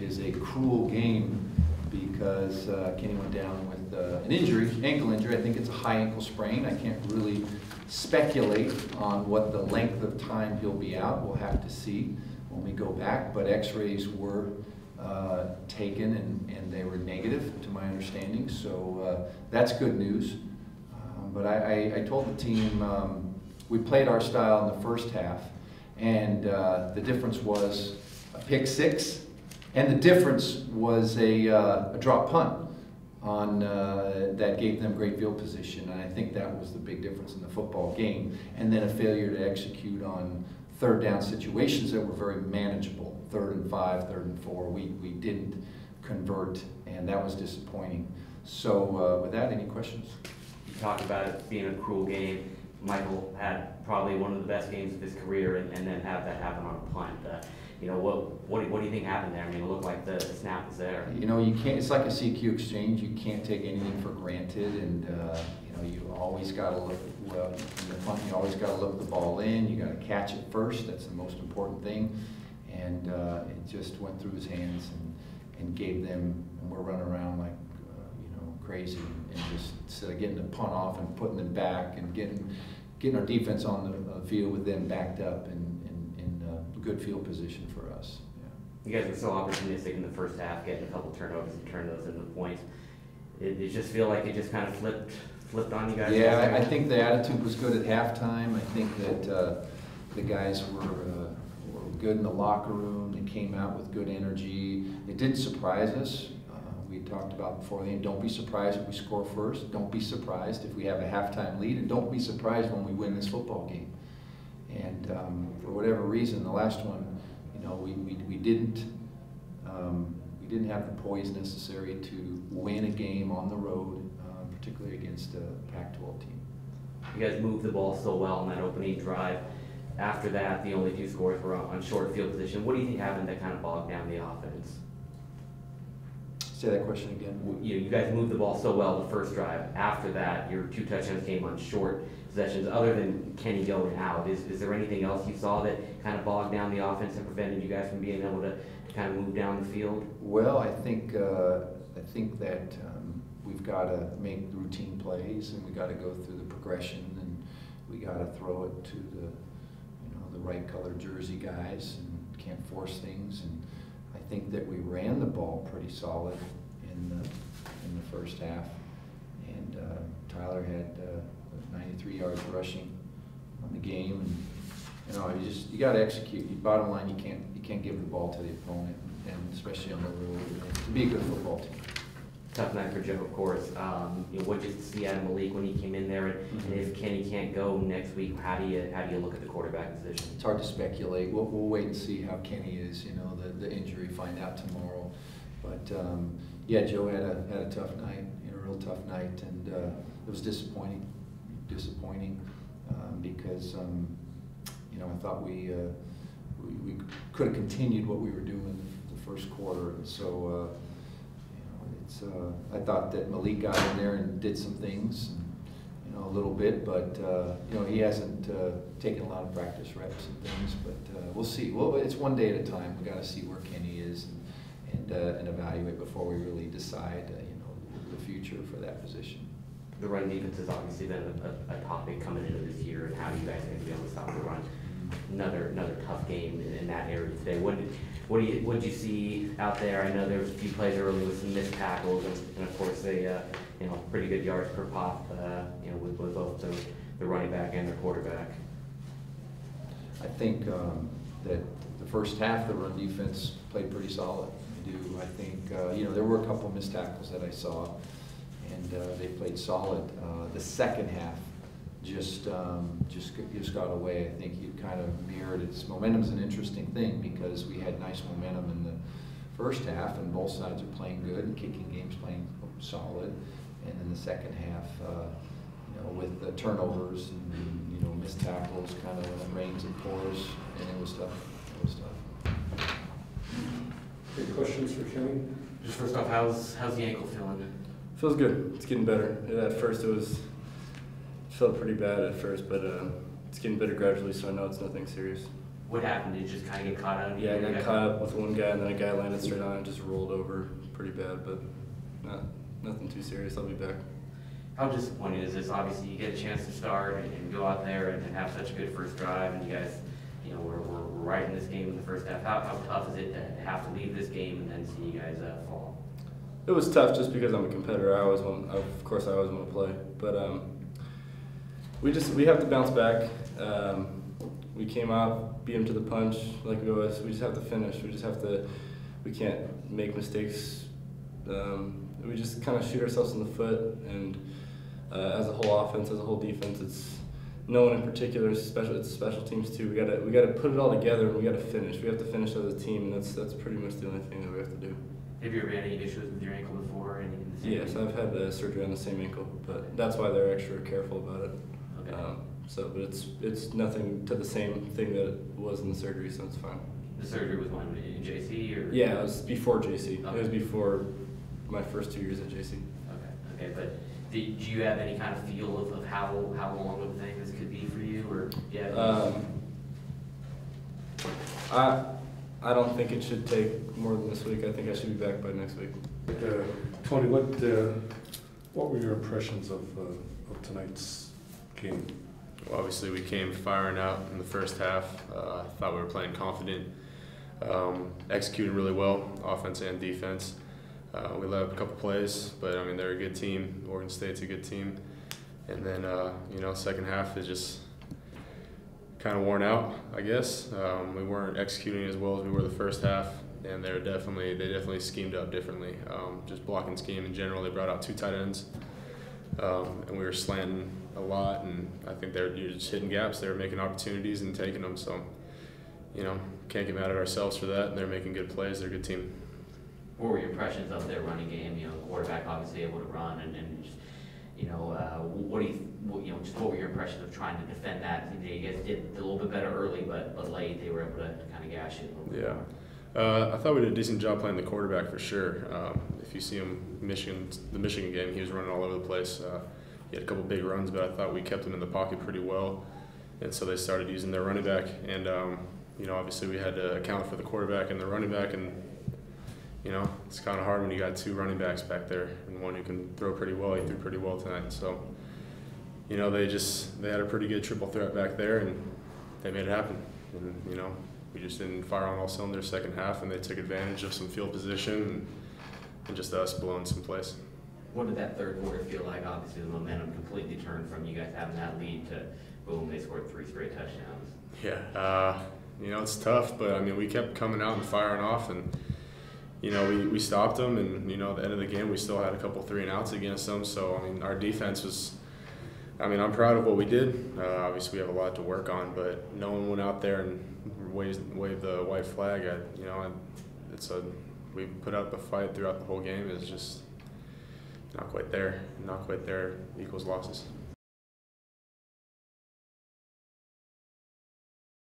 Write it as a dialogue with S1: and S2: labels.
S1: is a cruel game because Kenny went down with an injury, ankle injury. I think it's a high ankle sprain. I can't really speculate on what the length of time he'll be out. We'll have to see when we go back, but x-rays were taken and they were negative to my understanding, so that's good news. But I told the team we played our style in the first half, and the difference was a pick six, and the difference was a drop punt on that gave them great field position, and I think that was the big difference in the football game. And then a failure to execute on third down situations that were very manageable, 3rd and 5, 3rd and 4. We didn't convert, and that was disappointing. So with that, any questions?
S2: You talked about it being a cruel game. Michael had probably one of the best games of his career, and then have that happen on a punt. You know, what do you think happened there? I mean, it looked like the snap was there.
S1: You know, you can't. It's like a CQ exchange. You can't take anything for granted, and you know, you always got to look. Well, in the punt, you always got to look the ball in. You got to catch it first. That's the most important thing. And it just went through his hands and gave them. And we're running around like you know, crazy, and just instead of getting the punt off and putting them back and getting our defense on the field with them backed up and good field position for us.
S2: Yeah. You guys were so opportunistic in the first half, getting a couple turnovers and turned those into points. It just feel like it just kind of flipped on you guys?
S1: Yeah, I think the attitude was good at halftime. I think that the guys were good in the locker room. They came out with good energy. It did surprise us. We talked about before the game, don't be surprised if we score first. Don't be surprised if we have a halftime lead, and don't be surprised when we win this football game. And for whatever reason, the last one, you know, we didn't have the poise necessary to win a game on the road, particularly against a Pac-12 team.
S2: You guys moved the ball so well in that opening drive. After that, the only 2 scores were on short field position. What do you think happened that kind of bogged down the offense?
S1: Say that question again.
S2: You guys moved the ball so well the first drive. After that, your 2 touchdowns came on short possessions. Other than Kenny going out, is there anything else you saw that kind of bogged down the offense and prevented you guys from being able to kind of move down the field?
S1: Well, I think that we've got to make routine plays, and we got to go through the progression, and we got to throw it to the right colored jersey guys, and can't force things. And I think that we ran the ball pretty solid in the first half, and Tyler had 93 yards rushing on the game, and you know, you got to execute. Bottom line, you can't give the ball to the opponent, and especially on the road, to be a good football team.
S2: Tough night for Joe, of course. You know, what did you see out of Malik when he came in there? And if Kenny can't go next week, how do you look at the quarterback position?
S1: It's hard to speculate. We'll wait and see how Kenny is. You know, the injury, find out tomorrow. But yeah, Joe had a tough night, a real tough night, and it was disappointing because you know, I thought we could have continued what we were doing the first quarter, and so. I thought that Malik got in there and did some things, and, you know, a little bit, but you know, he hasn't taken a lot of practice reps and things. But we'll see. Well, it's one day at a time. We got to see where Kenny is and evaluate before we really decide, you know, the future for that position.
S2: The run defense has obviously been a topic coming into this year, and how you guys are going to be able to stop the run. Another tough game in that area today. What did you see out there? I know there was a few plays early with some missed tackles, and of course they you know, pretty good yards per pop, you know, with both the running back and the quarterback.
S1: I think that the first half the run defense played pretty solid. I think you know, there were a couple of missed tackles that I saw, and they played solid. The second half just got away. I think he kind of mirrored its momentum. Is an interesting thing because we had nice momentum in the first half, and both sides are playing good, and kicking game's playing solid. And then the second half, you know, with the turnovers and you know, missed tackles, kind of rains and pours, and it was tough.
S3: Any questions for Kenny?
S2: Just first off, how's the ankle feeling?
S4: Feels good. It's getting better. At first it felt pretty bad at first, but it's getting better gradually, so I know it's nothing serious.
S2: What happened? Did you just kind of get caught out?
S4: Yeah, I got caught up with one guy, and then a guy landed straight on and just rolled over pretty bad, but nothing too serious. I'll be back.
S2: How disappointing is this? Obviously, you get a chance to start and go out there and have such a good first drive, and you guys, you know, we're right in this game in the first half. How tough is it to have to leave this game and then see you guys fall?
S4: It was tough just because I'm a competitor. Of course, I always want to play, but we have to bounce back. We came out, beat them to the punch like we always. We just have to finish. We can't make mistakes. We just kind of shoot ourselves in the foot, and as a whole offense, as a whole defense, it's no one in particular. It's special teams too. We gotta put it all together, and we gotta finish. We have to finish as a team, and that's pretty much the only thing that we have to do.
S2: Have you ever had any issues with your ankle before?
S4: Yes, I've had surgery on the same ankle, but that's why they're extra careful about it.
S2: Okay.
S4: But it's nothing to the same thing that it was in the surgery, so it's fine.
S2: The surgery was when, in JC or?
S4: Yeah, it was before JC.
S2: Okay.
S4: It was before my first 2 years at JC.
S2: Okay, but do you have any kind of feel of how long of a thing this could be for you, or yeah?
S4: I don't think it should take more than this week. I think I should be back by next week.
S3: Tony, what were your impressions of tonight's game?
S5: Well, obviously, we came firing out in the first half. I thought we were playing confident, executing really well, offense and defense. We let up a couple plays, but I mean they're a good team. Oregon State's a good team, and then second half is just kind of worn out, I guess. We weren't executing as well as we were the first half, and they definitely schemed up differently. Just blocking scheme in general. They brought out 2 tight ends, and we were slanting a lot, and I think they're just hitting gaps. They were making opportunities and taking them. So, can't get mad at ourselves for that. They're making good plays. They're a good team.
S2: What were your impressions of their running game? Quarterback obviously able to run, and just, what were your impressions of trying to defend that? You guys did a little bit better early, but late they were able to kind of gash it a little bit.
S5: Yeah. I thought we did a decent job playing the quarterback for sure. If you see him, the Michigan game, he was running all over the place. He had a couple big runs, but I thought we kept him in the pocket pretty well. And so they started using their running back. And, obviously we had to account for the quarterback and the running back. And, it's kind of hard when you got 2 running backs back there and one who can throw pretty well. He threw pretty well tonight. So, they had a pretty good triple threat back there, and they made it happen. And, we just didn't fire on all cylinders second half, and they took advantage of some field position and just us blowing some plays.
S2: What did that third quarter feel like? Obviously, the momentum completely turned from you guys having that lead to, boom, they scored 3 straight touchdowns.
S5: Yeah, it's tough, but, we kept coming out and firing off, and, we stopped them, and, at the end of the game, we still had a couple 3-and-outs against them. So, our defense was, I'm proud of what we did. Obviously, we have a lot to work on, but no one went out there and waved the white flag. We put up a fight throughout the whole game. It's just not quite there. Not quite there equals losses.